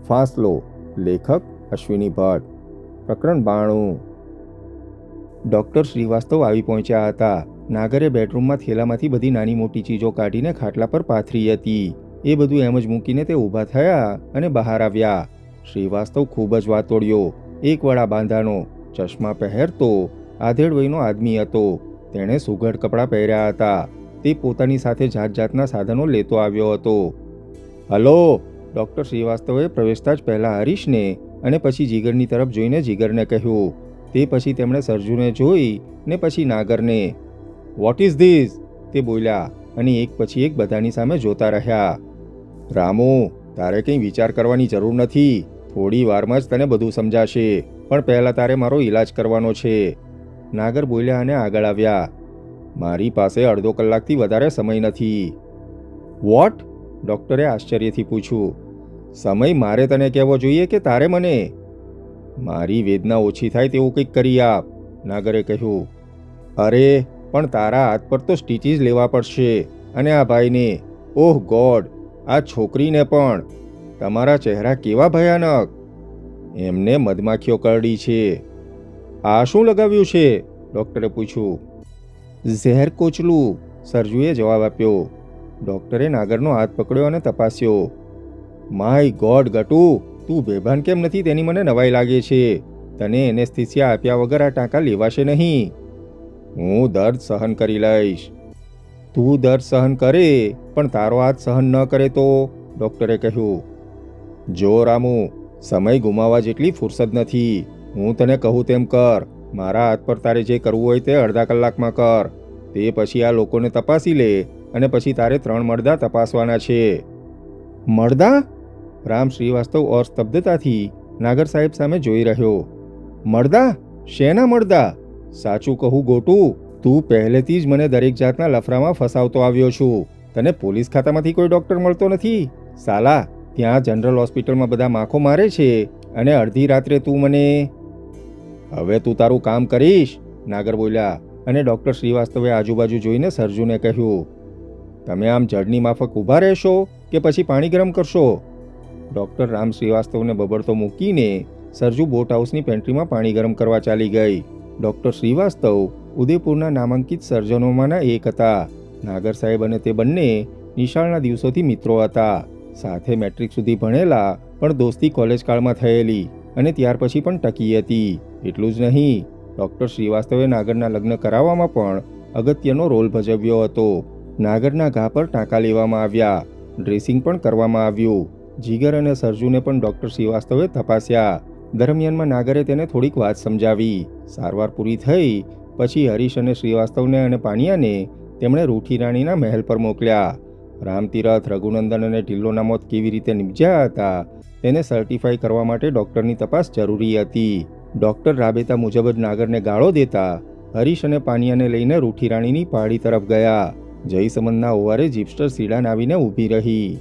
ફાસલો. લેખક અશ્વિની ભટ્ટ. પ્રકરણ 92. ડૉક્ટર શ્રીવાસ્તવ આવી પહોંચ્યા હતા. નાગરે બેડરૂમમાં થેલામાંથી બધી નાની મોટી ચીજો કાઢીને ખાટલા પર પાથરી હતી. એ બધું એમ જ મૂકીને તે ઊભા થયા અને બહાર આવ્યા. શ્રીવાસ્તવ ખૂબ જ વાતોડ્યો. એક વડા બાંધાનો, ચશ્મા પહેરતો, આધેડ વયનો આદમી હતો. તેણે સુઘડ કપડાં પહેર્યા હતા. તે પોતાની સાથે જાત જાતના સાધનો લેતો આવ્યો હતો. હલો, ડૉક્ટર શ્રીવાસ્તવે પ્રવેશતા જ પહેલાં હરીશને અને પછી જીગરની તરફ જોઈને જીગરને કહ્યું. તે પછી તેમણે સરજુને જોઈ ને પછી નાગરને. What is this? તે બોલ્યા અને એક પછી એક બધાની સામે જોતા રહ્યા. રામુ, તારે કંઈ વિચાર કરવાની જરૂર નથી. થોડી વારમાં જ તને બધું સમજાશે, પણ પહેલાં તારે મારો ઈલાજ કરવાનો છે. નાગર બોલ્યા અને આગળ આવ્યા. મારી પાસે અડધો કલાકથી વધારે સમય નથી. વોટ? ડૉક્ટરે આશ્ચર્યથી પૂછ્યું. સમય મારે તને કહેવો જોઈએ કે તારે મને? મારી વેદના ઓછી થાય તેવું કંઈક કરી આપ, નાગરે કહ્યું. અરે પણ તારા હાથ પર તો સ્ટીચીસ લેવા પડશે, અને આ ભાઈને. ઓહ ગોડ, આ છોકરીને પણ. તમારા ચહેરા કેવા ભયાનક. એમને મધમાખીઓ કરડી છે. આ શું લગાવ્યું છે? ડૉક્ટરે પૂછ્યું. ઝેર કોચલું, સરજુએ જવાબ આપ્યો. ડૉક્ટરે નાગરનો હાથ પકડ્યો અને તપાસ્યો. માય ગોડ ગટુ, તું બેભાન કેમ નથી તેની મને નવાઈ લાગે છે. તને એનેસ્થિસિયા આપ્યા વગર આ ટાંકા લેવાશે નહીં. હું દર્દ સહન કરી લઈશ. તું દર્દ સહન કરે, પણ તારો હાથ સહન ન કરે તો? ડૉક્ટરે કહ્યું. જો રામુ, સમય ગુમાવવા જેટલી ફુરસદ નથી. હું તને કહું તેમ કર. મારા હાથ પર તારે જે કરવું હોય તે અડધા કલાકમાં કર. તે પછી આ લોકોને તપાસી લે, અને પછી તારે 3 મડદા તપાસવાના છે. મડદા? રામ શ્રીવાસ્તવ ઓર સ્તબ્ધતાથી નાગર સાહેબ સામે જોઈ રહ્યો. મડદા? શેના મડદા? સાચું કહું ગોટુ, તું પહેલેથી જ મને દરેક જાતના લફરામાં ફસાવતો આવ્યો છું. તને પોલીસ ખાતામાંથી કોઈ ડૉક્ટર મળતો નથી? સાલા, ત્યાં જનરલ હોસ્પિટલમાં બધા માખો મારે છે, અને અડધી રાત્રે તું મને. હવે તું તારું કામ કરીશ, નાગર બોલ્યા, અને ડૉક્ટર શ્રીવાસ્તવે આજુબાજુ જોઈને સરજુને કહ્યું. તમે આમ જડની માફક ઊભા રહેશો કે પછી પાણી ગરમ કરશો? ડૉક્ટર રામ શ્રીવાસ્તવને બબડતો મૂકીને સરજુ બોટ હાઉસની પેન્ટ્રીમાં પાણી ગરમ કરવા ચાલી ગઈ. ડૉક્ટર શ્રીવાસ્તવ ઉદયપુરના નામાંકિત સર્જનોમાંના એક હતા. નાગર સાહેબ અને તે બંને નિશાળના દિવસોથી મિત્રો હતા. સાથે મેટ્રિક સુધી ભણેલા, પણ દોસ્તી કોલેજ કાળમાં થયેલી અને ત્યાર પછી પણ ટકી હતી. એટલું જ નહીં, ડૉક્ટર શ્રીવાસ્તવે નાગરના લગ્ન કરાવવામાં પણ અગત્યનો રોલ ભજવ્યો હતો. નાગરના ઘા પર ટાંકા લેવામાં આવ્યા, ડ્રેસિંગ પણ કરવામાં આવ્યું. જીગર અને સરજુને પણ ડૉક્ટર શ્રીવાસ્તવે તપાસ્યા. દરમિયાનમાં નાગરે તેને થોડીક વાત સમજાવી. સારવાર પૂરી થઈ પછી હરીશ અને શ્રીવાસ્તવને અને પાનિયાને તેમણે રૂઠી રાણીના મહેલ પર મોકલ્યા. રામતીરથ, રઘુનંદન અને ઢિલ્લોના મોત કેવી રીતે નિપજ્યા હતા તેને સર્ટિફાઈ કરવા માટે ડૉક્ટરની તપાસ જરૂરી હતી. ડૉક્ટર રાબેતા મુજબ જ નાગરને ગાળો દેતા હરીશ અને પાનિયાને લઈને રૂઠી રાણીની પહાડી તરફ ગયા. જયસમંદના ઓવારે જીપ્સ્ટર સીડાન આવીને ઊભી રહી.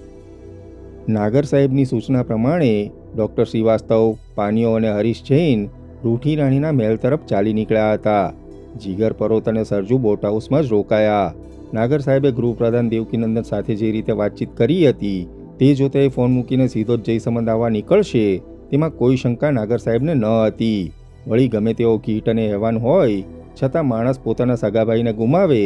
નાગર સાહેબની સૂચના પ્રમાણે ડૉક્ટર શ્રીવાસ્તવ, પાનિયો અને હરીશ જૈન રૂઠી રાણીના મહેલ તરફ ચાલી નીકળ્યા હતા. જીગર, પરોત અને સરજુ બોટ હાઉસમાં જ રોકાયા. નાગર સાહેબે ગૃહપ્રધાન દેવકીનંદન સાથે જે રીતે વાતચીત કરી હતી તે જોતે ફોન મૂકીને સીધો જ જયસમંદ આવવા નીકળશે તેમાં કોઈ શંકા નાગર સાહેબને ન હતી. વળી ગમે તેવો કીટ અને હેવાન હોય છતાં માણસ પોતાના સગાભાઈને ગુમાવે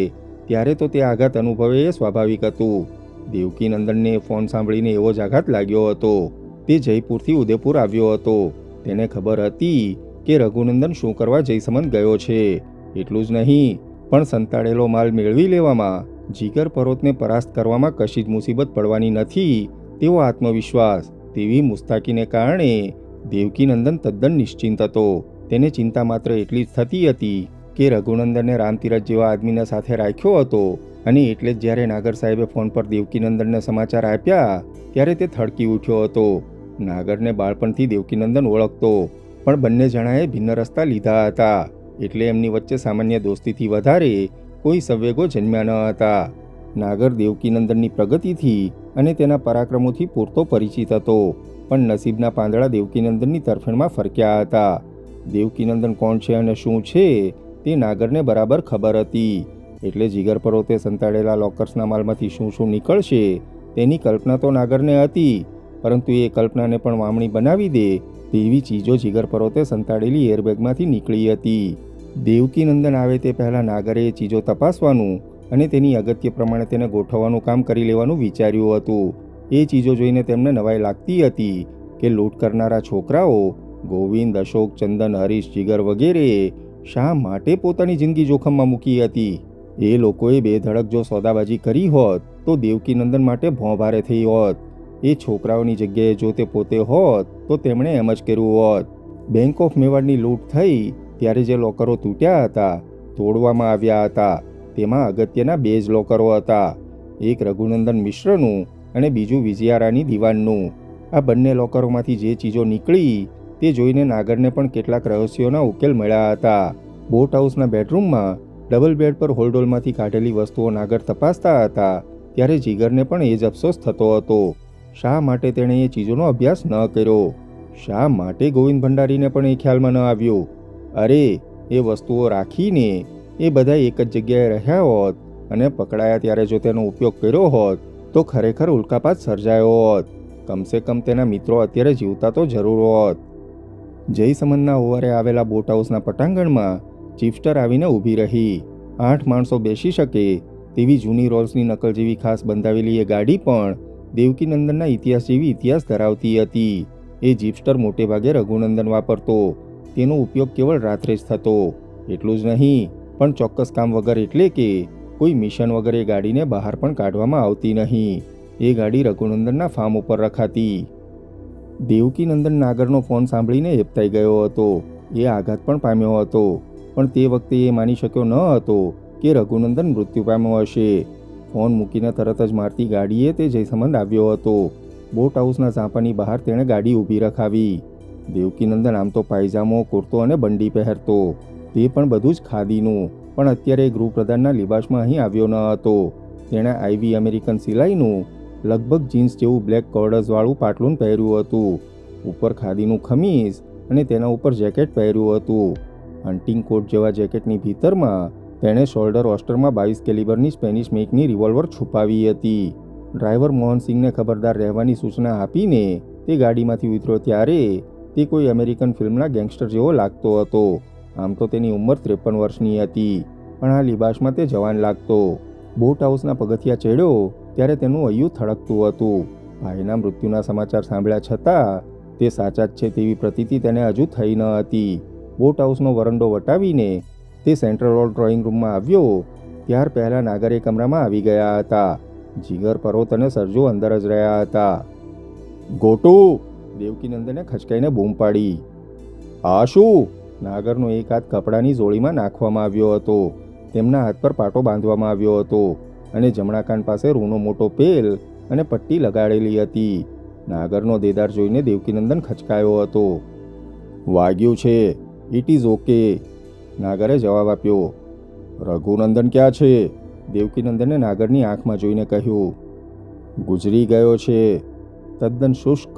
ત્યારે તો તે આઘાત અનુભવે એ સ્વાભાવિક હતું. દેવકીનંદનને ફોન સાંભળીને એવો જ આઘાત લાગ્યો હતો. તે જયપુરથી ઉદયપુર આવ્યો હતો. તેને ખબર હતી કે રઘુનંદન શું કરવા જયસમંદ ગયો છે. એટલું જ નહીં, પણ સંતાડેલો માલ મેળવી લેવામાં, જીગર પરોતને પરાસ્ત કરવામાં કશી જ મુસીબત પડવાની નથી તેવો આત્મવિશ્વાસ, તેવી મુસ્તાકીને કારણે દેવકીનંદન તદ્દન નિશ્ચિંત હતો. તેને ચિંતા માત્ર એટલી જ થતી હતી કે રઘુનંદનને રામતીરથ જેવા આદમીને સાથે રાખ્યો હતો, અને એટલે જ જ્યારે નાગર સાહેબે ફોન પર દેવકીનંદનને સમાચાર આપ્યા ત્યારે તે થડકી ઉઠ્યો હતો. નાગરને બાળપણથી દેવકીનંદન ઓળખતો, પણ બંને જણાએ ભિન્ન રસ્તા લીધા હતા, એટલે એમની વચ્ચે સામાન્ય દોસ્તીથી વધારે કોઈ સંવેગો જન્મ્યા ન હતા. નાગર દેવકીનંદનની પ્રગતિથી અને તેના પરાક્રમોથી પૂરતો પરિચિત હતો, પણ નસીબના પાંદડા દેવકીનંદનની તરફેણમાં ફરક્યા હતા. દેવકીનંદન કોણ છે અને શું છે તે નાગરને બરાબર ખબર હતી, એટલે જીગર પરોતે સંતાડેલા લોકર્સના માલમાંથી શું શું નીકળશે તેની કલ્પના તો નાગરને હતી, પરંતુ એ કલ્પનાને પણ વામણી બનાવી દે તેવી ચીજો જીગર પરોતે સંતાડેલી એરબેગમાંથી નીકળી હતી. દેવકીનંદન આવે તે પહેલાં નાગરે એ ચીજો તપાસવાનું અને તેની અગત્ય પ્રમાણે તેને ગોઠવવાનું કામ કરી લેવાનું વિચાર્યું હતું. એ ચીજો જોઈને તેમને નવાઈ લાગતી હતી કે લૂંટ કરનારા છોકરાઓ ગોવિંદ, અશોક, ચંદન, હરીશ, જીગર વગેરે શા માટે પોતાની જિંદગી જોખમમાં મૂકી હતી. એ લોકોએ બેધડક જો સોદાબાજી કરી હોત તો દેવકીનંદન માટે ભોંભારે થઈ હોત. એ છોકરાઓની જગ્યાએ જો તે પોતે હોત તો તેમણે એમ જ કર્યું હોત. બેંક ઓફ મેવાડની લૂંટ થઈ ત્યારે જે લોકરો તૂટ્યા હતા, તોડવામાં આવ્યા હતા, તેમાં અગત્યના 2 જ લોકરો હતા. એક રઘુનંદન મિશ્રનું અને બીજું વિજયારાની દિવાનનું. આ બંને લોકરોમાંથી જે ચીજો નીકળી તે જોઈને નાગરને પણ કેટલાક રહસ્યોના ઉકેલ મળ્યા હતા. બોટ હાઉસના બેડરૂમમાં ડબલ બેડ પર હોલડોલમાંથી કાઢેલી વસ્તુઓ નાગર તપાસતા હતા ત્યારે જીગરને પણ એ જ અફસોસ થતો હતો. શા માટે તેણે એ ચીજોનો અભ્યાસ ન કર્યો? શા માટે ગોવિંદ ભંડારીને પણ એ ખ્યાલમાં ન આવ્યો? અરે, એ વસ્તુઓ રાખીને એ બધા એક જ જગ્યાએ રહ્યા હોત અને પકડાયા ત્યારે જો તેનો ઉપયોગ કર્યો હોત તો ખરેખર ઉલ્કાપાત સર્જાયો હોત. કમસે કમ તેના મિત્રો અત્યારે જીવતા તો જરૂર હોત. જયસમંદના ઓવરે આવેલા બોટ હાઉસના પટાંગણમાં ચીફસ્ટર આવીને ઊભી રહી. 8 માણસો બેસી શકે તેવી જૂની રોલ્સની નકલ જેવી ખાસ બંધાવેલી એ ગાડી પણ દેવકીનંદનના ઇતિહાસ જેવી ઇતિહાસ ધરાવતી હતી. એ જીપસ્ટર મોટે ભાગે રઘુનંદન વાપરતો. તેનો ઉપયોગ કેવળ રાત્રે જ થતો. એટલું જ નહીં, પણ ચોક્કસ કામ વગર એટલે કે કોઈ મિશન વગર એ ગાડીને બહાર પણ કાઢવામાં આવતી નહીં. એ ગાડી રઘુનંદનના ફાર્મ ઉપર રખાતી. દેવકીનંદન નાગરનો ફોન સાંભળીને હેબતાઈ ગયો હતો. એ આઘાત પણ પામ્યો હતો, પણ તે વખતે એ માની શક્યો ન હતો કે રઘુનંદન મૃત્યુ પામ્યો હશે. ફોન મૂકીને તરત જ મારતી ગાડીએ તે જયસમંદ આવ્યો હતો. બોટ હાઉસના ઝાંપાની બહાર તેણે ગાડી ઊભી રખાવી. દેવકીનંદન આમ તો પાયજામો, કુર્તો અને બંડી પહેરતો, તે પણ બધું જ ખાદીનું, પણ અત્યારે ગૃહપ્રધાનના લિબાસમાં અહીં આવ્યો ન હતો. તેણે આઈવી અમેરિકન સિલાઈનું લગભગ જીન્સ જેવું બ્લેક કોર્ડર્સવાળું પાટલુન પહેર્યું હતું. ઉપર ખાદીનું ખમીસ અને તેના ઉપર જેકેટ પહેર્યું હતું. હન્ટિંગ કોટ જેવા જેકેટની ભીતરમાં તેણે શોલ્ડર હોસ્ટરમાં 22 કેલિબરની સ્પેનિશ મેકની રિવોલ્વર છુપાવી હતી. ડ્રાઈવર મોહનસિંહને ખબરદાર રહેવાની સૂચના આપીને તે ગાડીમાંથી ઉતર્યો ત્યારે તે કોઈ અમેરિકન ફિલ્મના ગેંગસ્ટર જેવો લાગતો હતો. આમ તો તેની ઉંમર 53 વર્ષની હતી, પણ આ લિબાસમાં તે જવાન લાગતો. બોટ હાઉસના પગથિયા ચડ્યો ત્યારે તેનું હૈયું થડકતું હતું. ભાઈના મૃત્યુના સમાચાર સાંભળ્યા છતાં તે સાચા જ છે તેવી પ્રતીતિ તેને હજુ થઈ ન હતી. બોટ હાઉસનો વરંડો વટાવીને તે સેન્ટ્રલ હોલ ડ્રોઈંગ રૂમમાં આવ્યો ત્યાર પહેલાં નાગર એ કમરામાં આવી ગયા હતા. જીગર, પરોત અને સરજુ અંદર જ રહ્યા હતા. ગોટુ! દેવકીનંદને ખચકાઈને બૂમ પાડી. આ શું? નાગરનો એક હાથ કપડાની જોળીમાં નાખવામાં આવ્યો હતો. તેમના હાથ પર પાટો બાંધવામાં આવ્યો હતો અને જમણા કાન પાસે રૂનો મોટો પેલ અને પટ્ટી લગાડેલી હતી. નાગરનો દેદાર જોઈને દેવકીનંદન ખચકાયો હતો. વાગ્યું છે. ઇટ ઇઝ ઓકે, નાગરે જવાબ આપ્યો. રઘુનંદન ક્યાં છે? દેવકીનંદને નાગરની આંખમાં જોઈને કહ્યું. ગુજરી ગયો છે, તદ્દન શુષ્ક,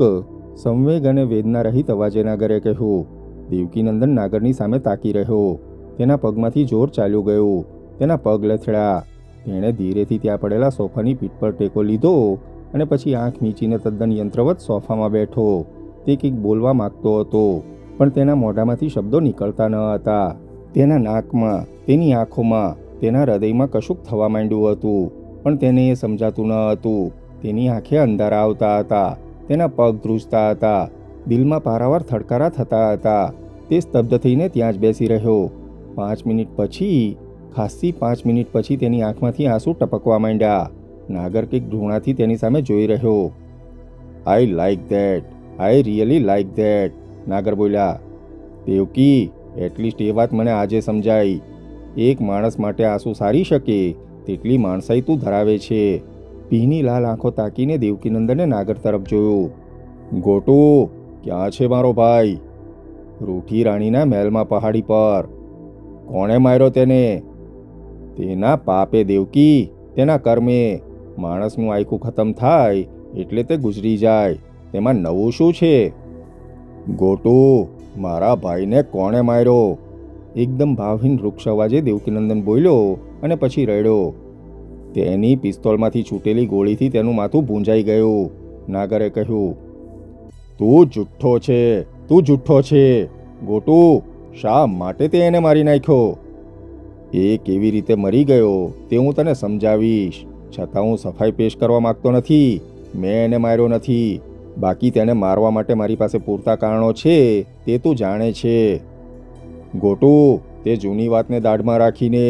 સંવેગ અને વેદના રહિત અવાજે નાગરે કહ્યું. દેવકીનંદન નાગરની સામે તાકી રહ્યો. તેના પગમાંથી જોર ચાલ્યું ગયું. તેના પગ લથડ્યા. તેણે ધીરેથી ત્યાં પડેલા સોફાની પીઠ પર ટેકો લીધો અને પછી આંખ મીચીને તદ્દન યંત્રવત સોફામાં બેઠો. તે કંઈક બોલવા માગતો હતો, પણ તેના મોઢામાંથી શબ્દો નીકળતા ન હતા. તેના નાકમાં, તેની આંખોમાં, તેના હૃદયમાં કશુંક થવા માંડ્યું હતું, પણ તેને એ સમજાતું ન હતું. તેની આંખે અંધારા આવતા હતા. તેના પગ ધ્રુજતા હતા. દિલમાં પારાવાર થડકારા થતા હતા. તે સ્તબ્ધ થઈને ત્યાં જ બેસી રહ્યો. 5 મિનિટ પછી, ખાસી 5 મિનિટ પછી તેની આંખમાંથી આંસુ ટપકવા માંડ્યા. નાગર કંઈક ઘૃણાથી તેની સામે જોઈ રહ્યો. I like that, I really like that, Nagar બોલ્યા. દેવકી, એટલીસ્ટ એ વાત મને આજે સમજાઈ. એક માણસ માટે આંસુ સારી શકે તેટલી માણસાઈ તું ધરાવે છે. ભીની લાલ આંખો તાકીને દેવકીનંદને નાગર તરફ જોયું. ગોટુ, ક્યાં છે મારો ભાઈ? રૂઠી રાણીના મહેલમાં પહાડી પર. કોણે માર્યો તેને? તેના પાપે દેવકી, તેના કર્મે. માણસનું આયકું ખતમ થાય એટલે તે ગુજરી જાય, તેમાં નવું શું છે? ગોટુ, મારા ભાઈને કોણે માર્યો? એકદમ ભાવહીન વૃક્ષ અવાજે દેવકીનંદન બોલ્યો અને પછી રડ્યો. તેની પિસ્તોલમાંથી છૂટેલી ગોળીથી તેનું માથું ભૂંજાઈ ગયું, નાગરે કહ્યું. તું જુઠ્ઠો છે, તું જુઠ્ઠો છે. ગોટુ, શા માટે તે એને મારી નાખ્યો? એ કેવી રીતે મરી ગયો તે હું તને સમજાવીશ. છતાં હું સફાઈ પેશ કરવા માંગતો નથી. મેં એને માર્યો નથી. બાકી તેને મારવા માટે મારી પાસે પૂરતા કારણો છે, તે તું જાણે છે. ગોટુ, તે જૂની વાતને દાઢમાં રાખીને...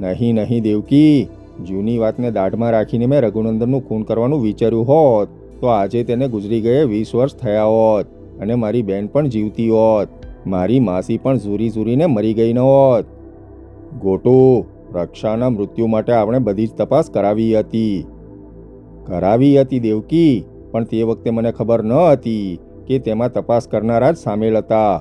નહીં દેવકી, જૂની વાતને દાઢમાં રાખીને મેં રઘુનંદનનું ખૂન કરવાનું વિચાર્યું હોત તો આજે તેને ગુજરી ગયે 20 વર્ષ થયા હોત અને મારી બહેન પણ જીવતી હોત. મારી માસી પણ ઝૂરીને મરી ગઈ ન હોત. ગોટુ, રક્ષાના મૃત્યુ માટે આપણે બધી જ તપાસ કરાવી હતી દેવકી, પણ તે વખતે મને ખબર ન હતી કે તેમાં તપાસ કરનારા જ સામેલ હતા.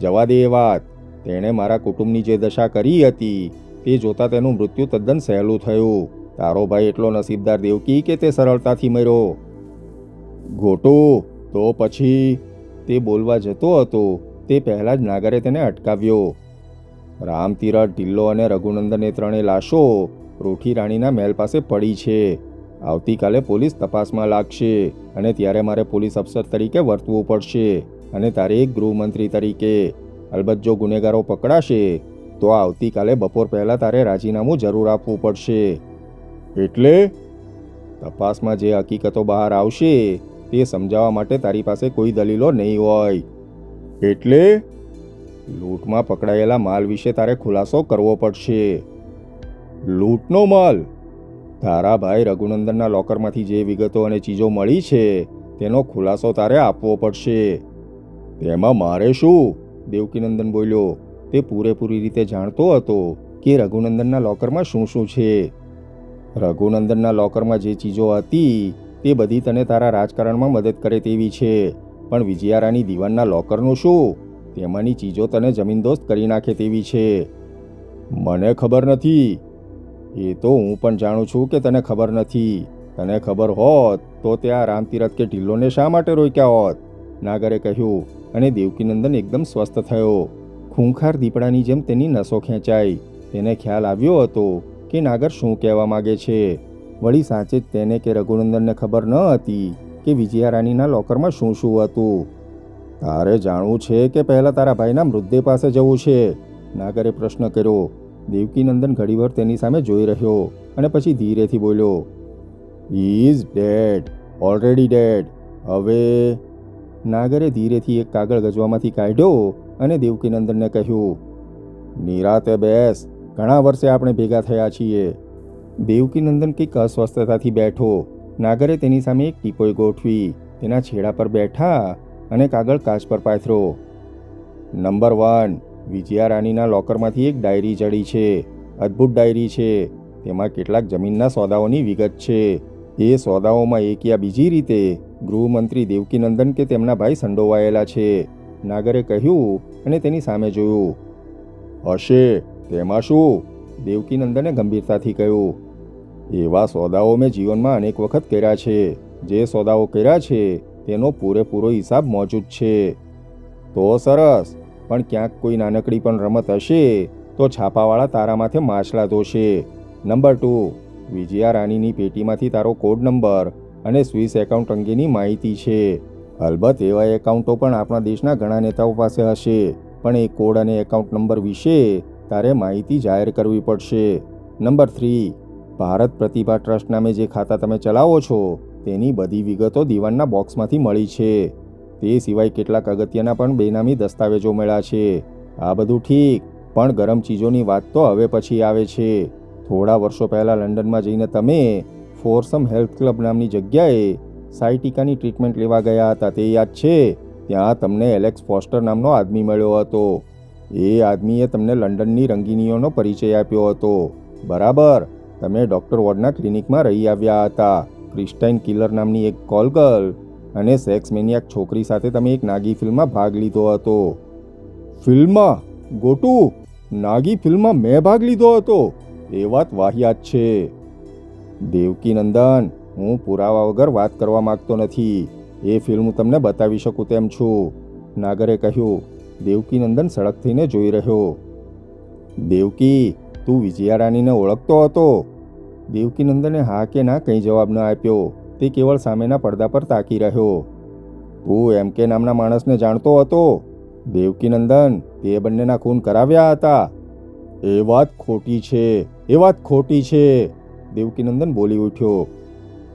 જવા દે એ વાત. તેણે મારા કુટુંબની જે દશા કરી હતી તે જોતાં તેનું મૃત્યુ તદ્દન સહેલું થયું. તારો ભાઈ એટલો નસીબદાર દેવકી કે તે સરળતાથી મર્યો. ગોટુ, તો પછી... તે બોલવા જતો હતો તે પહેલાં જ નાગરે તેને અટકાવ્યો. રામતીરથ, ઢિલ્લો અને રઘુનંદન એ ત્રણેય લાશો રોઠી રાણીના મહેલ પાસે પડી છે. આવતીકાલે પોલીસ તપાસમાં લાગશે અને ત્યારે મારે પોલીસ અફસર તરીકે વર્તવું પડશે અને તારે એક ગૃહમંત્રી તરીકે. અલબત્ત જો ગુનેગારો પકડાશે તો આવતીકાલે બપોર પહેલાં તારે રાજીનામું જરૂર આપવું પડશે. એટલે તપાસમાં જે હકીકતો બહાર આવશે તે સમજાવવા માટે તારી પાસે કોઈ દલીલો નહીં હોય. એટલે લૂંટમાં પકડાયેલા માલ વિશે તારે ખુલાસો કરવો પડશે. લૂંટનો માલ? તારા ભાઈ રઘુનંદનના લોકરમાંથી જે વિગતો અને ચીજો મળી છે તેનો ખુલાસો તારે આપવો પડશે. તેમાં મારે શું? દેવકીનંદન બોલ્યો. તે પૂરેપૂરી રીતે જાણતો હતો કે રઘુનંદનના લોકરમાં શું છે. રઘુનંદનના લોકરમાં જે ચીજો હતી તે બધી તને તારા રાજકારણમાં મદદ કરે તેવી છે, પણ વિજયારાની દીવાનના લોકરનું શું? તેમાંની ચીજો તને જમીનદોસ્ત કરી નાખે તેવી છે. મને ખબર નથી. એ તો હું પણ જાણું છું કે તને ખબર નથી. તને ખબર હોત તો ત્યાં રામતીરથ કે ઢિલ્લોને શા માટે રોક્યા હોત? નાગરે કહ્યું અને દેવકીનંદન એકદમ સ્વસ્થ થયો. ખૂંખાર દીપડાની જેમ તેની નસો ખેંચાઈ. તેને ખ્યાલ આવ્યો હતો કે નાગર શું કહેવા માગે છે. વળી સાચે જ તેને કે રઘુનંદનને ખબર ન હતી કે વિજયારાણીના લોકરમાં શું હતું. તારે જાણવું છે કે પહેલાં તારા ભાઈના મૃતદેહ પાસે જવું છે? નાગરે પ્રશ્ન કર્યો. દેવકીનંદન ઘડીભર તેની સામે જોઈ રહ્યો અને પછી ધીરેથી બોલ્યો, he is dead, already dead. હવે... નાગરે ધીરેથી એક કાગળ ગજવામાંથી કાઢ્યો અને દેવકીનંદનને કહ્યું, નિરાતે બેસ, ઘણા વર્ષે આપણે ભેગા થયા છીએ. દેવકીનંદન કંઈક અસ્વસ્થતાથી બેઠો. નાગરે તેની સામે એક ટીપોઈ ગોઠવી, તેના છેડા પર બેઠા અને કાગળ કાચ પર પાથરો. નંબર 1, વિજયારાણીના લોકરમાંથી એક ડાયરી જડી છે. અદ્ભુત ડાયરી છે. તેમાં કેટલાક જમીનના સોદાઓની વિગત છે. એ સોદાઓમાં એક યા બીજી રીતે ગૃહમંત્રી દેવકીનંદન કે તેમના ભાઈ સંડોવાયેલા છે. નાગરે કહ્યું અને તેની સામે જોયું. હશે, તેમાં શું? દેવકીનંદને ગંભીરતાથી કહ્યું, એવા સોદાઓ મેં જીવનમાં અનેક વખત કર્યા છે. જે સોદાઓ કર્યા છે તેનો પૂરેપૂરો હિસાબ મોજૂદ છે. તો સરસ, પણ ક્યાંક કોઈ નાનકડી પણ રમત હશે તો છાપાવાળા તારા માથે માછલા ધોશે. નંબર 2, વિજયારાણીની પેટીમાંથી તારો કોડ નંબર અને સ્વિસ એકાઉન્ટ અંગેની માહિતી છે. અલબત્ત એવા એકાઉન્ટો પણ આપણા દેશના ઘણા નેતાઓ પાસે હશે, પણ એ કોડ અને એકાઉન્ટ નંબર વિશે તારે માહિતી જાહેર કરવી પડશે. નંબર 3, ભારત પ્રતિભા ટ્રસ્ટ નામે જે ખાતા તમે ચલાવો છો તેની બધી વિગતો દીવાનના બોક્સમાંથી મળી છે. તે સિવાય કેટલાક અગત્યના પણ બેનામી દસ્તાવેજો મળ્યા છે. આ બધું ઠીક, પણ ગરમ ચીજોની વાત તો હવે પછી આવે છે. થોડા વર્ષો પહેલાં લંડનમાં જઈને તમે ફોરસમ હેલ્થ ક્લબ નામની જગ્યાએ સાયટિકાની ટ્રીટમેન્ટ લેવા ગયા હતા, તે યાદ છે? ત્યાં તમને એલેક્સ ફોસ્ટર નામનો આદમી મળ્યો હતો. એ આદમીએ તમને લંડનની રંગીનીઓનો પરિચય આપ્યો હતો, બરાબર? તમે ડૉક્ટર વોર્ડના ક્લિનિકમાં રહી આવ્યા હતા. ક્રિસ્ટાઇન કિલર નામની એક કોલ ગર્લ અને સેક્સ મેનિયાક છોકરી સાથે તમે એક નાગી ફિલ્મમાં ભાગ લીધો હતો. ફિલ્મમાં? ગોટુ, નાગી ફિલ્મમાં મેં ભાગ લીધો હતો? એ વાત વાહિયાત છે. દેવકીનંદન, હું પુરાવા વગર વાત કરવા માગતો નથી. એ ફિલ્મ તમને બતાવી શકું તેમ છું, નાગરે કહ્યું. દેવકીનંદન સડક થઈને જોઈ રહ્યો. દેવકી, તું વિજયારાણીને ઓળખતો હતો? દેવકીનંદને હા કે ના કંઈ જવાબ ન આપ્યો. તે કેવળ સામેના પડદા પર તાકી રહ્યો. તું એમ કે નામના માણસને જાણતો હતો? દેવકીનંદન, તે બંનેના ખૂન કરાવ્યા હતા. એ વાત ખોટી છે, એ વાત ખોટી છે, દેવકીનંદન બોલી ઉઠ્યો.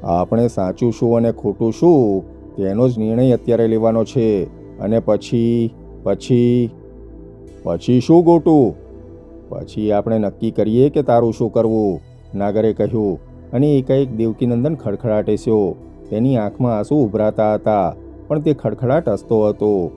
આપણે સાચું શું અને ખોટું શું તેનો જ નિર્ણય અત્યારે લેવાનો છે. અને પછી પછી પછી શું ગોટું? પછી આપણે નક્કી કરીએ કે તારું શું કરવું, નાગરે કહ્યું. અને એકાએક દેવકીનંદન ખડખડાટ એસ્યો. તેની આંખમાં આંસુ ઉભરાતા હતા, પણ તે ખડખડાટ હસતો હતો.